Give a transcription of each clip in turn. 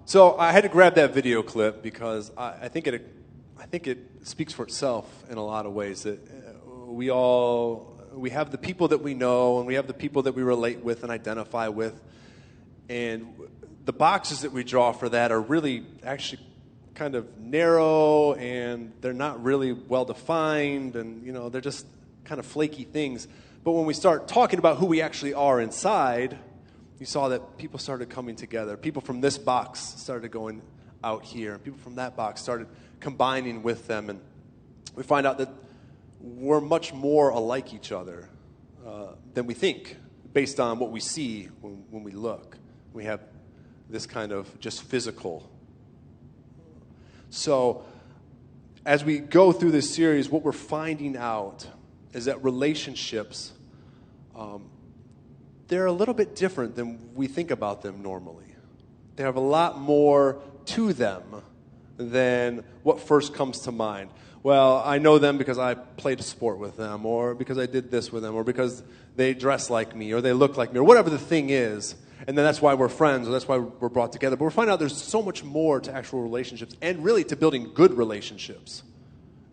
So I had to grab that video clip because I think it speaks for itself in a lot of ways. That we have the people that we know, and we have the people that we relate with and identify with, and the boxes that we draw for that are really actually kind of narrow, and they're not really well defined, and they're just kind of flaky things. But when we start talking about who we actually are inside, you saw that people started coming together. People from this box started going out here, and people from that box started combining with them, and we find out that we're much more alike each other than we think, based on what we see when we look. We have this kind of just physical. So as we go through this series, what we're finding out is that relationships, they're a little bit different than we think about them normally. They have a lot more to them than what first comes to mind. Well, I know them because I played a sport with them, or because I did this with them, or because they dress like me, or they look like me, or whatever the thing is. And then that's why we're friends, or that's why we're brought together. But we're finding out there's so much more to actual relationships, and really to building good relationships,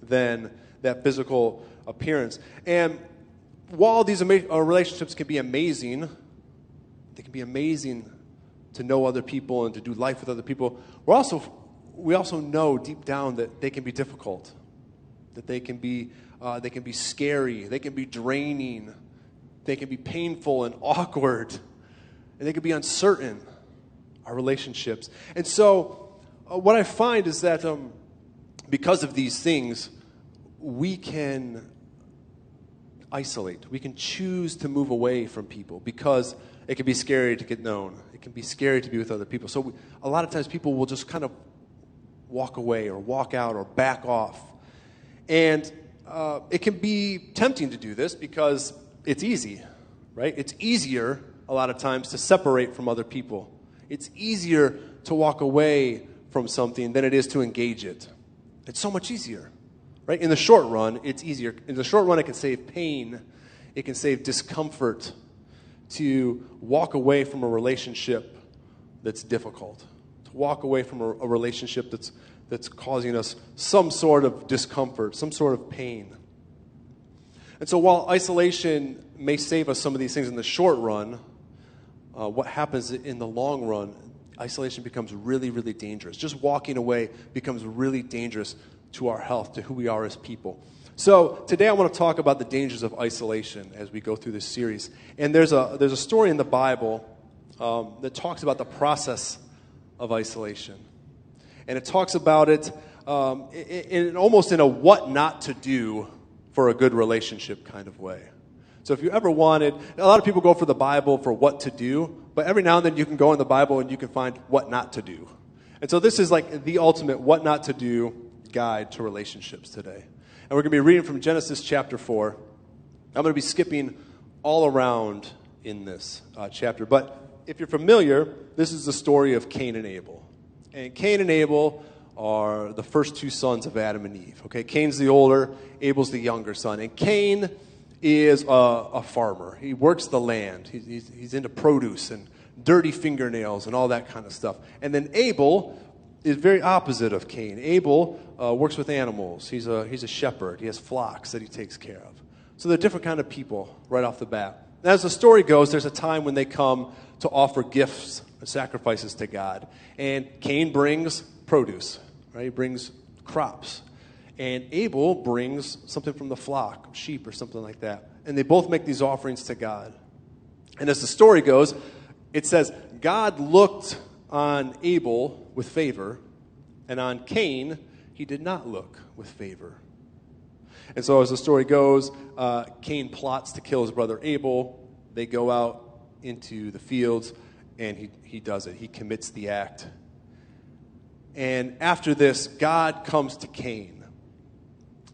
than that physical appearance. And while these relationships can be amazing, they can be amazing to know other people and to do life with other people, we also know deep down that they can be difficult, that they can be scary, they can be draining, they can be painful and awkward, and they can be uncertain, our relationships. And so what I find is that because of these things, we can isolate. We can choose to move away from people because it can be scary to get known. It can be scary to be with other people. So a lot of times people will just kind of walk away or walk out or back off. And it can be tempting to do this because it's easy, right? It's easier a lot of times to separate from other people. It's easier to walk away from something than it is to engage it. It's so much easier, right? In the short run, it's easier. In the short run, it can save pain. It can save discomfort to walk away from a relationship that's difficult, to walk away from a relationship that's causing us some sort of discomfort, some sort of pain. And so while isolation may save us some of these things in the short run, what happens in the long run, isolation becomes really, really dangerous. Just walking away becomes really dangerous to our health, to who we are as people. So today I want to talk about the dangers of isolation as we go through this series. And there's a story in the Bible that talks about the process of isolation. And it talks about it almost in a what not to do for a good relationship kind of way. So if you ever wanted, a lot of people go for the Bible for what to do, but every now and then you can go in the Bible and you can find what not to do. And so this is like the ultimate what not to do guide to relationships today. And we're going to be reading from Genesis chapter 4. I'm going to be skipping all around in this chapter. But if you're familiar, this is the story of Cain and Abel. And Cain and Abel are the first two sons of Adam and Eve. Okay, Cain's the older, Abel's the younger son. And Cain is a farmer. He works the land. He's into produce and dirty fingernails and all that kind of stuff. And then Abel is very opposite of Cain. Abel works with animals. He's a shepherd. He has flocks that he takes care of. So they're different kind of people right off the bat. And as the story goes, there's a time when they come to offer gifts and sacrifices to God. And Cain brings produce, right? He brings crops. And Abel brings something from the flock, sheep or something like that. And they both make these offerings to God. And as the story goes, it says, God looked on Abel with favor, and on Cain, he did not look with favor. And so as the story goes, Cain plots to kill his brother Abel. They go out into the fields, and he does it. He commits the act. And after this, God comes to Cain.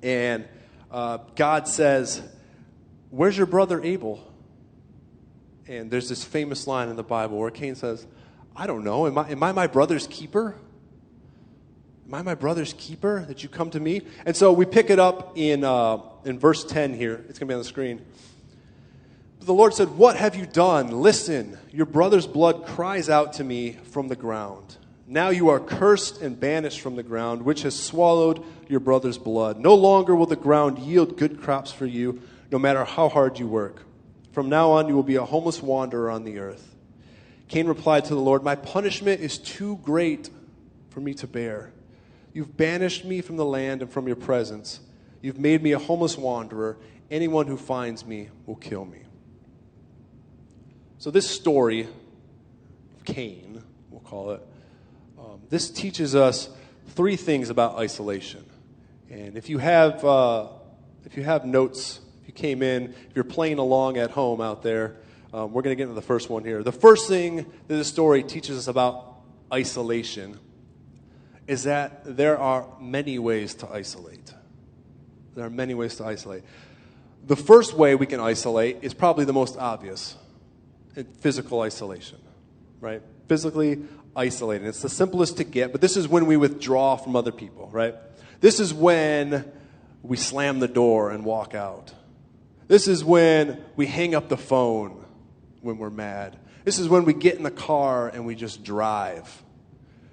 And God says, "Where's your brother Abel?" And there's this famous line in the Bible where Cain says, "I don't know. Am I my brother's keeper? Am I my brother's keeper that you come to me?" And so we pick it up in verse 10 here. It's going to be on the screen. But the Lord said, "What have you done? Listen, your brother's blood cries out to me from the ground. Now you are cursed and banished from the ground, which has swallowed your brother's blood. No longer will the ground yield good crops for you, no matter how hard you work. From now on, you will be a homeless wanderer on the earth." Cain replied to the Lord, "My punishment is too great for me to bear. You've banished me from the land and from your presence. You've made me a homeless wanderer. Anyone who finds me will kill me." So this story of Cain, we'll call it, this teaches us 3 things about isolation. And if you have notes, if you came in, if you're playing along at home out there, we're going to get into the first one here. The first thing that this story teaches us about isolation is that there are many ways to isolate. There are many ways to isolate. The first way we can isolate is probably the most obvious: physical isolation, right? Physically isolated. It's the simplest to get, but this is when we withdraw from other people, right? This is when we slam the door and walk out. This is when we hang up the phone when we're mad. This is when we get in the car and we just drive.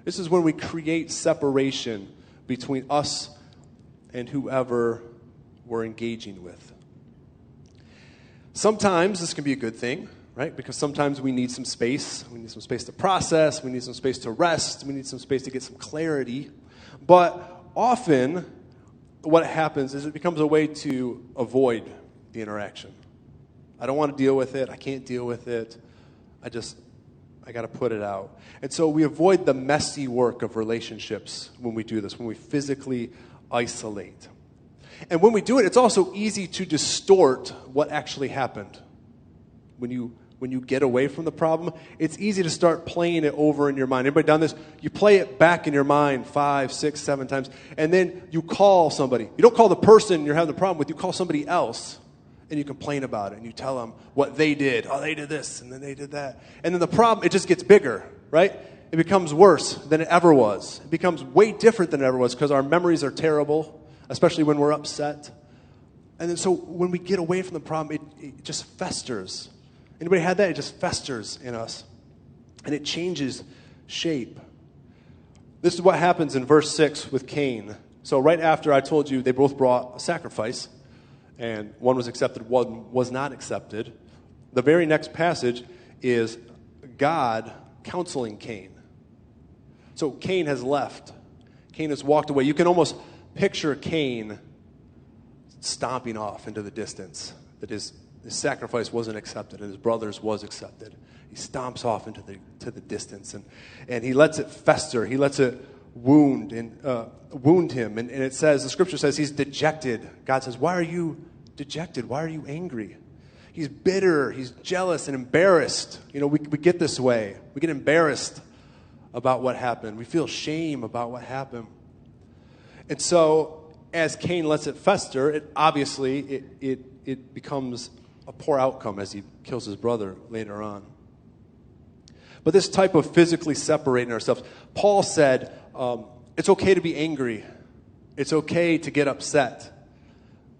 This is when we create separation between us and whoever we're engaging with. Sometimes this can be a good thing, right? Because sometimes we need some space. We need some space to process. We need some space to rest. We need some space to get some clarity. But often what happens is it becomes a way to avoid the interaction. I don't want to deal with it. I can't deal with it. I got to put it out. And so we avoid the messy work of relationships when we do this, when we physically isolate. And when we do it, it's also easy to distort what actually happened. When you get away from the problem, it's easy to start playing it over in your mind. Everybody done this? You play it back in your mind 5, 6, 7 times, and then you call somebody. You don't call the person you're having the problem with. You call somebody else, and you complain about it, and you tell them what they did. Oh, they did this, and then they did that. And then the problem, it just gets bigger, right? It becomes worse than it ever was. It becomes way different than it ever was because our memories are terrible, especially when we're upset. And then so when we get away from the problem, it just festers. Anybody had that? It just festers in us. And it changes shape. This is what happens in verse 6 with Cain. So right after I told you they both brought a sacrifice, and one was accepted, one was not accepted, the very next passage is God counseling Cain. So Cain has left. Cain has walked away. You can almost picture Cain stomping off into the distance, that his sacrifice wasn't accepted and his brother's was accepted. He stomps off into the distance and he lets it fester. He lets it wound him. And it says, the scripture says he's dejected. God says, why are you dejected? Why are you angry? He's bitter. He's jealous and embarrassed. You know, we get this way. We get embarrassed about what happened. We feel shame about what happened. And so as Cain lets it fester, it becomes a poor outcome as he kills his brother later on. But this type of physically separating ourselves, Paul said, it's okay to be angry. It's okay to get upset.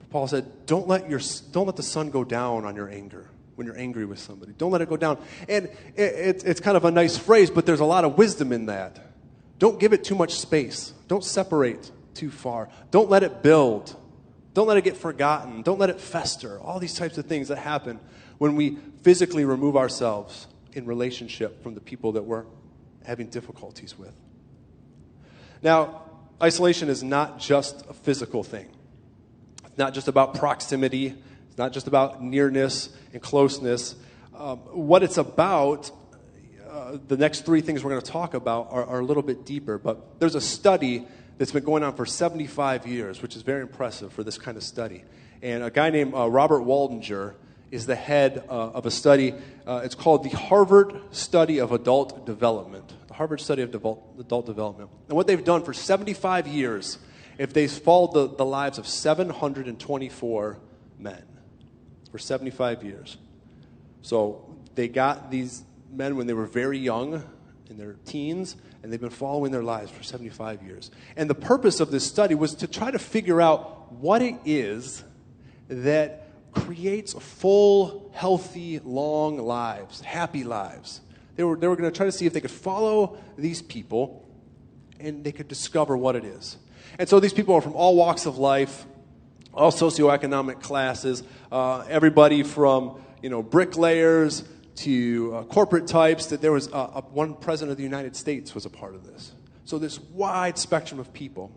Paul said, don't let the sun go down on your anger when you're angry with somebody. Don't let it go down. And it's kind of a nice phrase, but there's a lot of wisdom in that. Don't give it too much space. Don't separate too far. Don't let it build. Don't let it get forgotten. Don't let it fester. All these types of things that happen when we physically remove ourselves in relationship from the people that we're having difficulties with. Now, isolation is not just a physical thing. It's not just about proximity. It's not just about nearness and closeness. What it's about, the next 3 things we're going to talk about are a little bit deeper. But there's a study that's been going on for 75 years, which is very impressive for this kind of study. And a guy named Robert Waldinger is the head of a study. It's called the Harvard Study of Adult Development. The Harvard Study of Adult Development. And what they've done for 75 years, if they've followed the lives of 724 men for 75 years. So they got these men when they were very young, in their teens, and they've been following their lives for 75 years. And the purpose of this study was to try to figure out what it is that creates full, healthy, long lives, happy lives. They were going to try to see if they could follow these people and they could discover what it is. And so these people are from all walks of life, all socioeconomic classes, everybody from bricklayers to corporate types. That there was one president of the United States was a part of this. So this wide spectrum of people.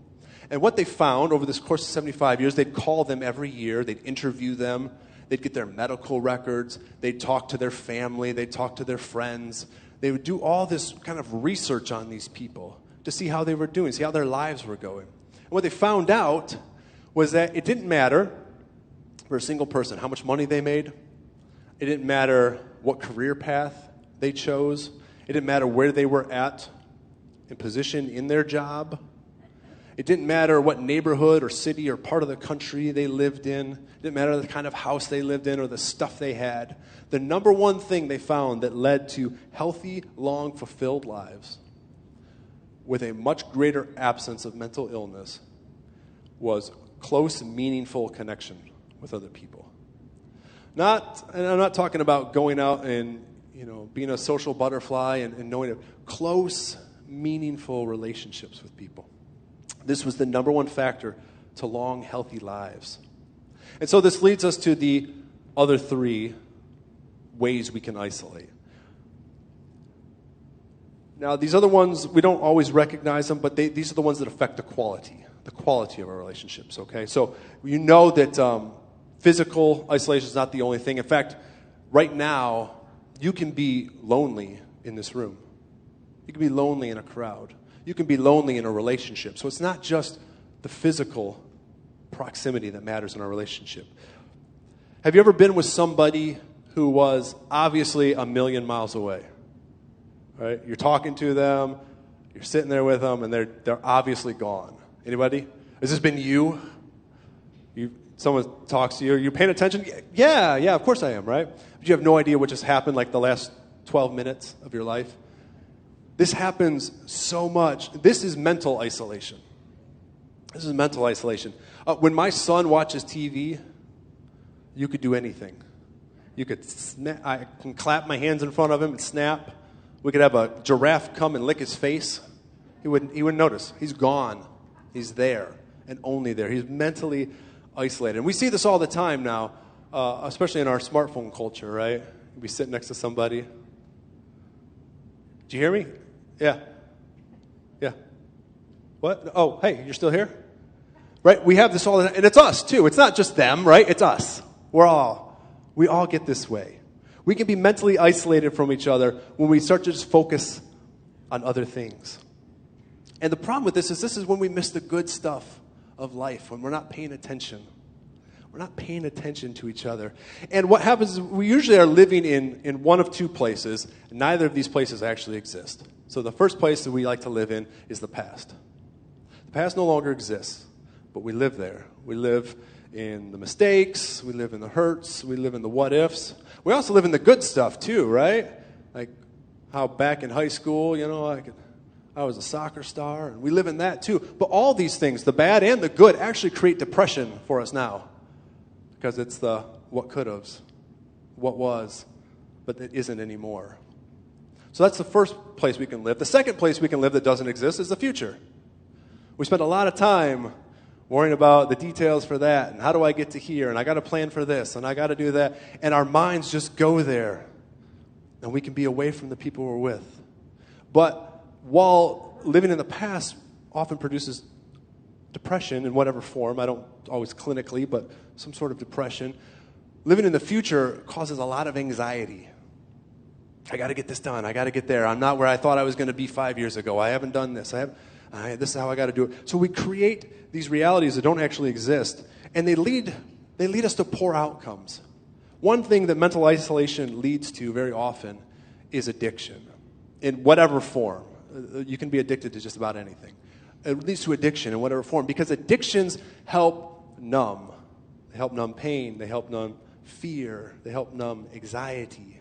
And what they found over this course of 75 years, they'd call them every year, they'd interview them, they'd get their medical records, they'd talk to their family, they'd talk to their friends. They would do all this kind of research on these people to see how they were doing, see how their lives were going. And what they found out was that it didn't matter for a single person how much money they made. It didn't matter what career path they chose. It didn't matter where they were at in position in their job. It didn't matter what neighborhood or city or part of the country they lived in. It didn't matter the kind of house they lived in or the stuff they had. The number one thing they found that led to healthy, long, fulfilled lives with a much greater absence of mental illness was close, meaningful connection with other people. And I'm not talking about going out and being a social butterfly and knowing close, meaningful relationships with people. This was the number one factor to long, healthy lives. And so this leads us to the other three ways we can isolate. Now, these other ones, we don't always recognize them, but these are the ones that affect the quality of our relationships, okay? So you know that physical isolation is not the only thing. In fact, right now, you can be lonely in this room. You can be lonely in a crowd. You can be lonely in a relationship. So it's not just the physical proximity that matters in our relationship. Have you ever been with somebody who was obviously a million miles away? Right? You're talking to them, you're sitting there with them, and they're obviously gone. Anybody? Has this been you? Someone talks to you. You're paying attention? Yeah, of course I am, right? But you have no idea what just happened like the last 12 minutes of your life. This happens so much. This is mental isolation. This is mental isolation. When my son watches TV, you could do anything. You could I can clap my hands in front of him and snap. We could have a giraffe come and lick his face. He wouldn't notice. He's gone. He's there and only there. He's mentally isolated. And we see this all the time now, especially in our smartphone culture, right? You'd be sitting next to somebody. Do you hear me? Yeah. What? Oh, hey, you're still here? Right? We have this all the time. And it's us, too. It's not just them, right? It's us. We all get this way. We can be mentally isolated from each other when we start to just focus on other things. And the problem with this is when we miss the good stuff of life, when we're not paying attention. We're not paying attention to each other. And what happens is we usually are living in one of two places. And neither of these places actually exist. So the first place that we like to live in is the past. The past no longer exists, but we live there. We live in the mistakes. We live in the hurts. We live in the what-ifs. We also live in the good stuff too, right? Like how back in high school, I was a soccer star, and we live in that too. But all these things, the bad and the good, actually create depression for us now. Because it's the what could-haves, what was, but it isn't anymore. So that's the first place we can live. The second place we can live that doesn't exist is the future. We spend a lot of time worrying about the details for that, and how do I get to here, and I got to plan for this, and I got to do that. And our minds just go there, and we can be away from the people we're with. But while living in the past often produces depression in whatever form, I don't always clinically, but some sort of depression, living in the future causes a lot of anxiety. I got to get this done. I got to get there. I'm not where I thought I was going to be 5 years ago. I haven't done this. This is how I got to do it. So we create these realities that don't actually exist, and they lead us to poor outcomes. One thing that mental isolation leads to very often is addiction, in whatever form. You can be addicted to just about anything. It leads to addiction in whatever form, because addictions help numb. They help numb pain. They help numb fear. They help numb anxiety.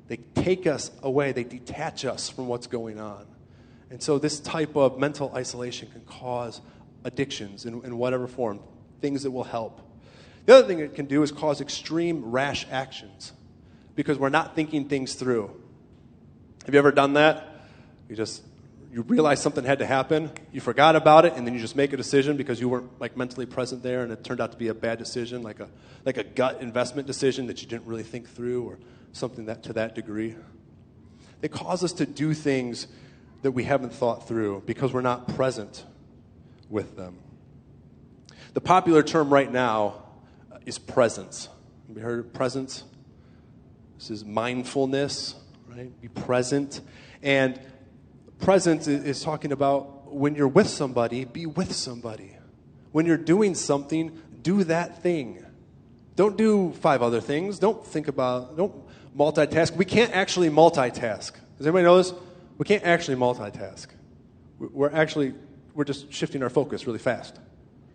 They take us away. They detach us from what's going on. And so this type of mental isolation can cause addictions in whatever form, things that will help. The other thing it can do is cause extreme rash actions because we're not thinking things through. Have you ever done that? You realize something had to happen, you forgot about it, and then you just make a decision because you weren't like mentally present there, and it turned out to be a bad decision, like a gut investment decision that you didn't really think through, or something that to that degree. They cause us to do things that we haven't thought through because we're not present with them. The popular term right now is presence. Have you heard of presence? This is mindfulness, right? Be present. And presence is talking about when you're with somebody, be with somebody. When you're doing something, do that thing. Don't do 5 other things. Don't multitask. We can't actually multitask. Does anybody know this? We can't actually multitask. We're just shifting our focus really fast.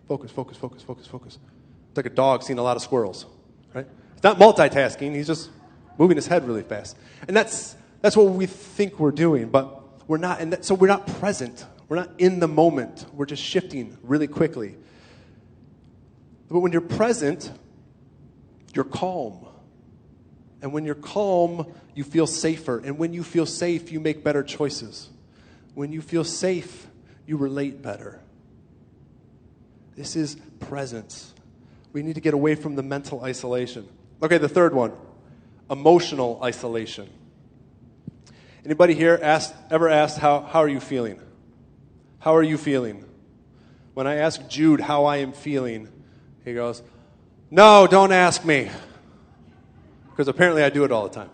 Focus, focus, focus, focus, focus. It's like a dog seeing a lot of squirrels, right? It's not multitasking. He's just moving his head really fast. And that's what we think we're doing, but we're not, so we're not present. We're not in the moment. We're just shifting really quickly. But when you're present, you're calm. And when you're calm, you feel safer. And when you feel safe, you make better choices. When you feel safe, you relate better. This is presence. We need to get away from the mental isolation. Okay, the third one, emotional isolation. Anybody here ever asked, how are you feeling? How are you feeling? When I ask Jude how I am feeling, he goes, no, don't ask me. Because apparently I do it all the time.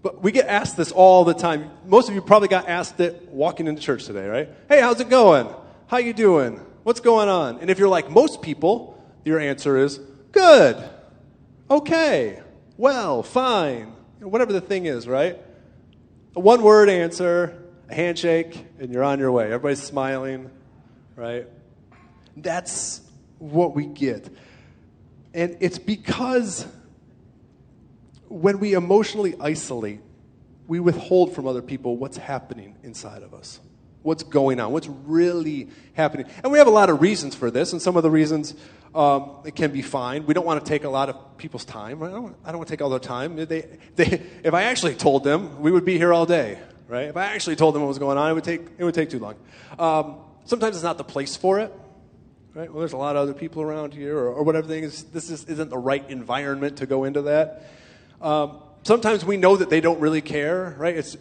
But we get asked this all the time. Most of you probably got asked it walking into church today, right? Hey, how's it going? How you doing? What's going on? And if you're like most people, your answer is, good, okay, well, fine. Whatever the thing is, right? A one-word answer, a handshake, and you're on your way. Everybody's smiling, right? That's what we get. And it's because when we emotionally isolate, we withhold from other people what's happening inside of us. What's going on, what's really happening. And we have a lot of reasons for this, and some of the reasons it can be fine. We don't want to take a lot of people's time. I don't want to take all their time. If I actually told them, we would be here all day, right? If I actually told them what was going on, it would take too long. Sometimes it's not the place for it, right? Well, there's a lot of other people around here, or whatever thing is. This isn't the right environment to go into that. Sometimes we know that they don't really care, right? It's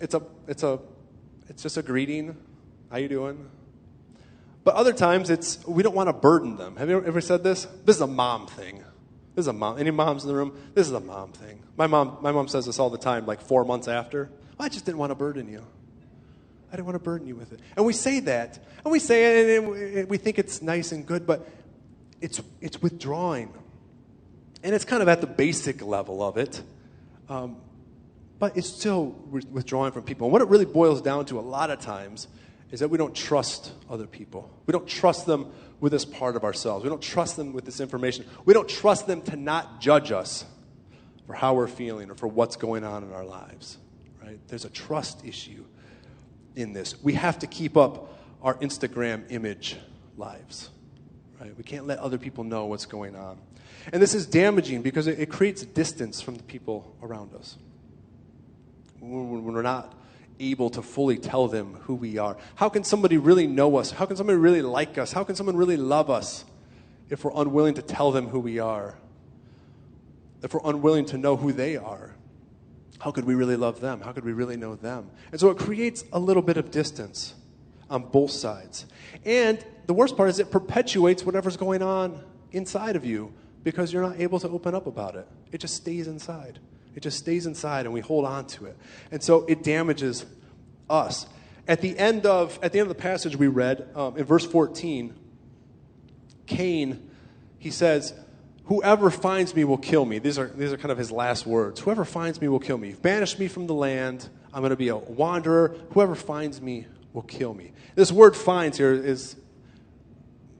just a greeting. How you doing? But other times we don't want to burden them. Have you ever said this? This is a mom thing. This is a mom. Any moms in the room? This is a mom thing. My mom says this all the time, like 4 months after. I just didn't want to burden you. I didn't want to burden you with it. And we say that. And we say it, and we think it's nice and good, but it's withdrawing. And it's kind of at the basic level of it. But it's still withdrawing from people. And what it really boils down to a lot of times is that we don't trust other people. We don't trust them with this part of ourselves. We don't trust them with this information. We don't trust them to not judge us for how we're feeling or for what's going on in our lives. Right? There's a trust issue in this. We have to keep up our Instagram image lives. Right? We can't let other people know what's going on. And this is damaging because it creates distance from the people around us. When we're not able to fully tell them who we are. How can somebody really know us? How can somebody really like us? How can someone really love us if we're unwilling to tell them who we are? If we're unwilling to know who they are? How could we really love them? How could we really know them? And so it creates a little bit of distance on both sides. And the worst part is it perpetuates whatever's going on inside of you because you're not able to open up about it. It just stays inside. It just stays inside, and we hold on to it. And so it damages us. At the end of the passage we read, in verse 14, Cain, he says, whoever finds me will kill me. These are kind of his last words. Whoever finds me will kill me. You've banished me from the land. I'm going to be a wanderer. Whoever finds me will kill me. This word finds here is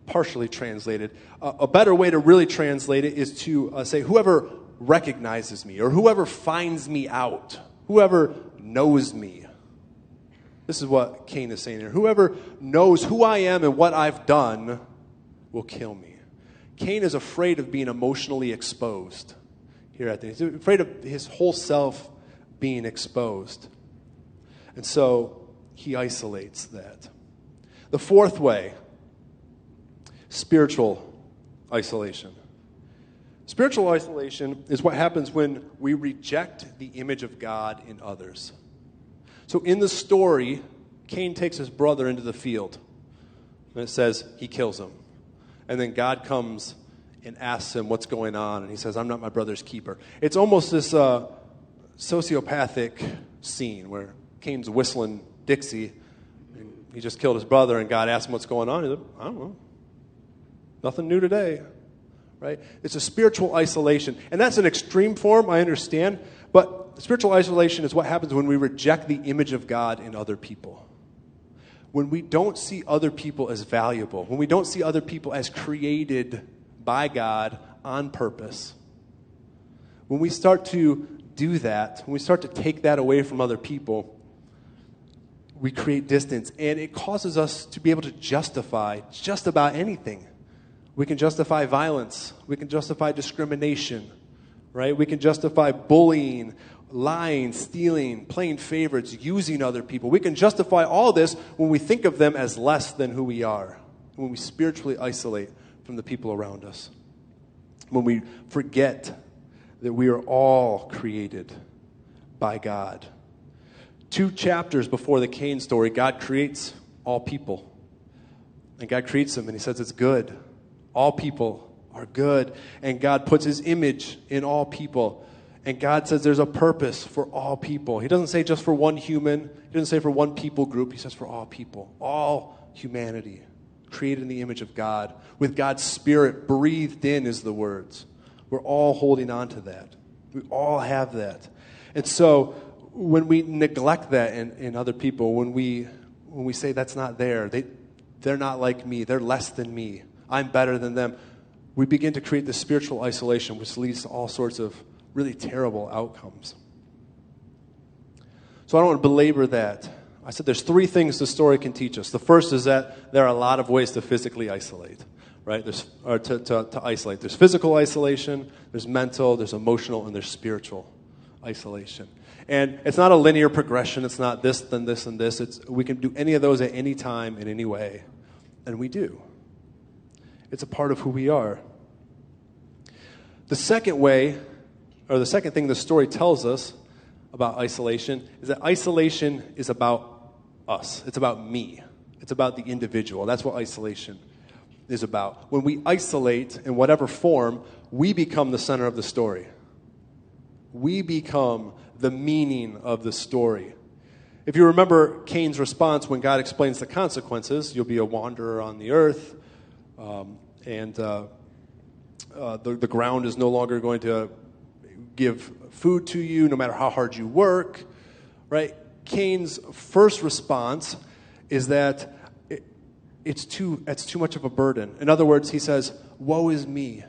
partially translated. A better way to really translate it is to say whoever recognizes me or whoever finds me out, whoever knows me. This is what Cain is saying here. Whoever knows who I am and what I've done will kill me. Cain is afraid of being emotionally exposed here at the end. He's afraid of his whole self being exposed. And so he isolates that. The fourth way, spiritual isolation. Spiritual isolation is what happens when we reject the image of God in others. So in the story, Cain takes his brother into the field. And it says he kills him. And then God comes and asks him what's going on. And he says, I'm not my brother's keeper. It's almost this sociopathic scene where Cain's whistling Dixie. And he just killed his brother, and God asks him what's going on. He said, I don't know. Nothing new today. Right? It's a spiritual isolation. And that's an extreme form, I understand. But spiritual isolation is what happens when we reject the image of God in other people. When we don't see other people as valuable. When we don't see other people as created by God on purpose. When we start to do that, when we start to take that away from other people, we create distance. And it causes us to be able to justify just about anything. We can justify violence. We can justify discrimination, right? We can justify bullying, lying, stealing, playing favorites, using other people. We can justify all this when we think of them as less than who we are, when we spiritually isolate from the people around us, when we forget that we are all created by God. 2 chapters before the Cain story, God creates all people. And God creates them, and he says it's good. All people are good. And God puts his image in all people. And God says there's a purpose for all people. He doesn't say just for one human. He doesn't say for one people group. He says for all people. All humanity. Created in the image of God. With God's Spirit breathed in is the words. We're all holding on to that. We all have that. And so when we neglect that in other people, when we say that's not there, they're not like me, they're less than me, I'm better than them, we begin to create this spiritual isolation, which leads to all sorts of really terrible outcomes. So I don't want to belabor that. I said there's 3 things the story can teach us. The first is that there are a lot of ways to physically isolate, right? To isolate. There's physical isolation, there's mental, there's emotional, and there's spiritual isolation. And it's not a linear progression. It's not this, then this, and this. We can do any of those at any time, in any way. And we do. It's a part of who we are. The second way, or the second thing the story tells us about isolation, is that isolation is about us. It's about me. It's about the individual. That's what isolation is about. When we isolate in whatever form, we become the center of the story. We become the meaning of the story. If you remember Cain's response when God explains the consequences, you'll be a wanderer on the earth, and the ground is no longer going to give food to you, no matter how hard you work, right? Cain's first response is that it's too much of a burden. In other words, he says, "Woe is me."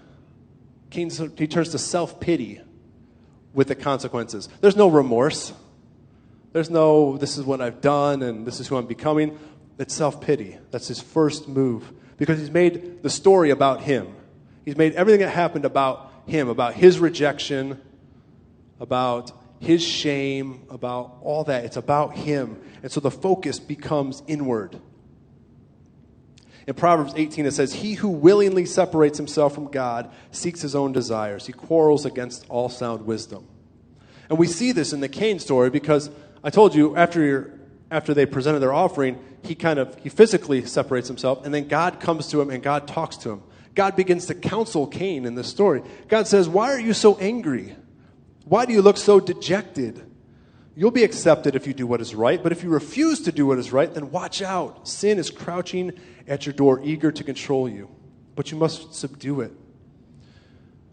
He turns to self-pity with the consequences. There's no remorse. There's no, this is what I've done and this is who I'm becoming. It's self-pity. That's his first move. Because he's made the story about him. He's made everything that happened about him, about his rejection, about his shame, about all that. It's about him. And so the focus becomes inward. In Proverbs 18 it says, "He who willingly separates himself from God seeks his own desires. He quarrels against all sound wisdom." And we see this in the Cain story because I told you after they presented their offering, he physically separates himself, and then God comes to him and God talks to him. God begins to counsel Cain in this story. God says, "Why are you so angry? Why do you look so dejected? You'll be accepted if you do what is right, but if you refuse to do what is right, then watch out. Sin is crouching at your door, eager to control you, but you must subdue it."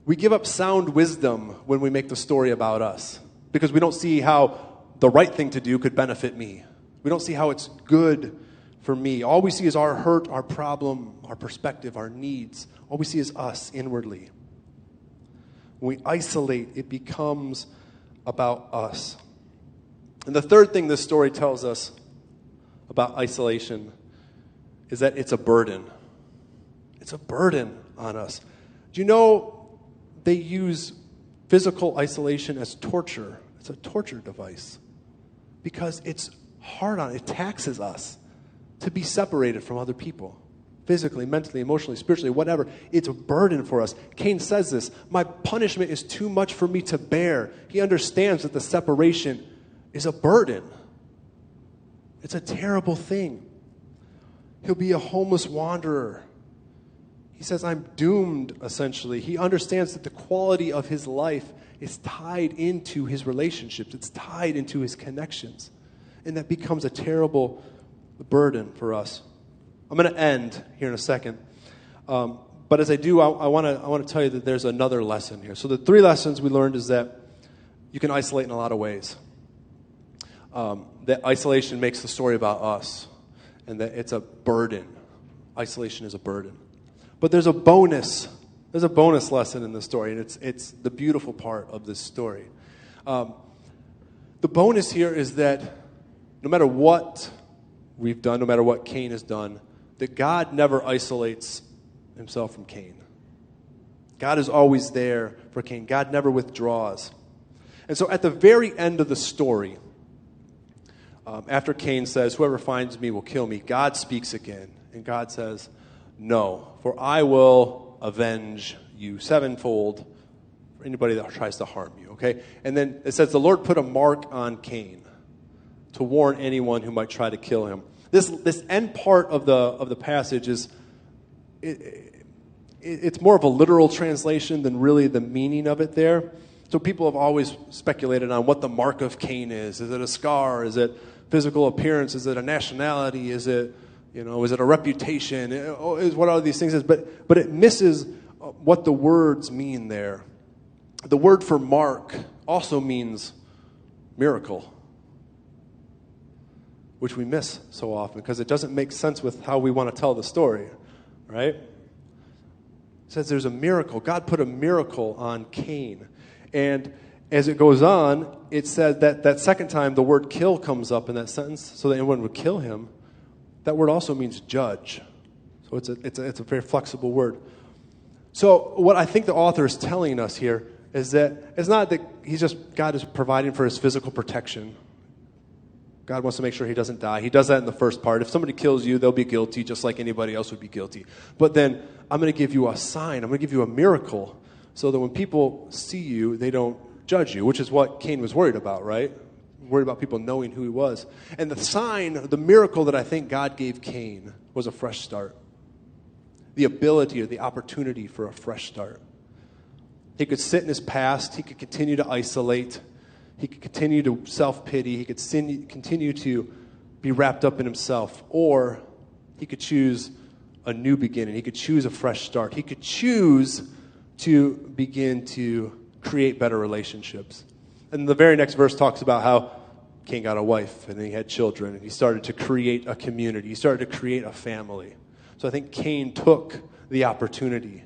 We give up sound wisdom when we make the story about us because we don't see how the right thing to do could benefit me. We don't see how it's good for me. All we see is our hurt, our problem, our perspective, our needs. All we see is us inwardly. When we isolate, it becomes about us. And the third thing this story tells us about isolation is that it's a burden. It's a burden on us. Do you know they use physical isolation as torture? It's a torture device because it's hard on, it taxes us to be separated from other people. Physically, mentally, emotionally, spiritually, whatever. It's a burden for us. Cain says this, my punishment is too much for me to bear. He understands that the separation is a burden. It's a terrible thing. He'll be a homeless wanderer. He says, I'm doomed, essentially. He understands that the quality of his life is tied into his relationships. It's tied into his connections. And that becomes a terrible burden for us. I'm going to end here in a second. But as I do, I want to tell you that there's another lesson here. So the 3 lessons we learned is that you can isolate in a lot of ways. That isolation makes the story about us. And that it's a burden. Isolation is a burden. But there's a bonus. There's a bonus lesson in the story. And it's the beautiful part of this story. The bonus here is that no matter what we've done, no matter what Cain has done, that God never isolates himself from Cain. God is always there for Cain. God never withdraws. And so at the very end of the story, after Cain says, whoever finds me will kill me, God speaks again. And God says, no, for I will avenge you sevenfold for anybody that tries to harm you. Okay? And then it says the Lord put a mark on Cain to warn anyone who might try to kill him. This end part of the passage is it's more of a literal translation than really the meaning of it there. So people have always speculated on what the mark of Cain is. Is it a scar? Is it physical appearance? Is it a nationality? Is it a reputation? Is what all these things is? But it misses what the words mean there. The word for mark also means miracle, which we miss so often because it doesn't make sense with how we want to tell the story, right? It says there's a miracle. God put a miracle on Cain. And as it goes on, it says that second time the word kill comes up in that sentence so that anyone would kill him. That word also means judge. So it's a very flexible word. So what I think the author is telling us here is that it's not that God is providing for his physical protection. God wants to make sure he doesn't die. He does that in the first part. If somebody kills you, they'll be guilty just like anybody else would be guilty. But then I'm going to give you a sign. I'm going to give you a miracle so that when people see you, they don't judge you, which is what Cain was worried about, right? Worried about people knowing who he was. And the sign, the miracle that I think God gave Cain was a fresh start. The ability or the opportunity for a fresh start. He could sit in his past. He could continue to isolate. He could continue to self-pity. He could continue to be wrapped up in himself. Or he could choose a new beginning. He could choose a fresh start. He could choose to begin to create better relationships. And the very next verse talks about how Cain got a wife and he had children and he started to create a community. He started to create a family. So I think Cain took the opportunity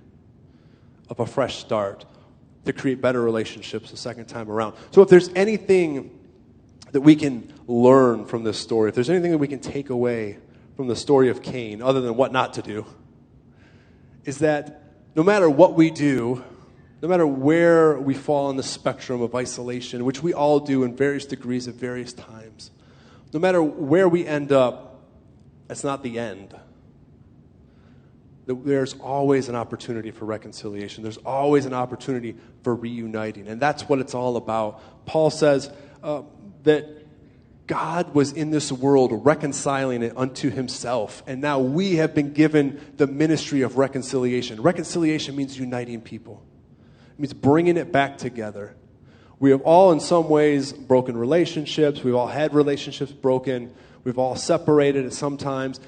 of a fresh start to create better relationships the second time around. So if there's anything that we can learn from this story, if there's anything that we can take away from the story of Cain, other than what not to do, is that no matter what we do, no matter where we fall on the spectrum of isolation, which we all do in various degrees at various times, no matter where we end up, it's not the end. There's always an opportunity for reconciliation. There's always an opportunity for reuniting. And that's what it's all about. Paul says that God was in this world reconciling it unto himself. And now we have been given the ministry of reconciliation. Reconciliation means uniting people. It means bringing it back together. We have all in some ways broken relationships. We've all had relationships broken. We've all separated at some times.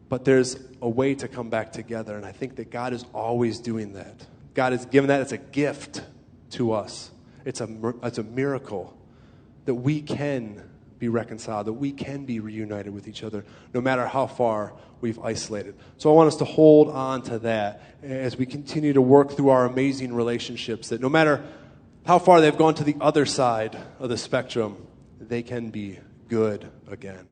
But there's a way to come back together. And I think that God is always doing that. God has given that as a gift to us. It's a miracle that we can be reconciled, that we can be reunited with each other, no matter how far we've isolated. So I want us to hold on to that as we continue to work through our amazing relationships, that no matter how far they've gone to the other side of the spectrum, they can be good again.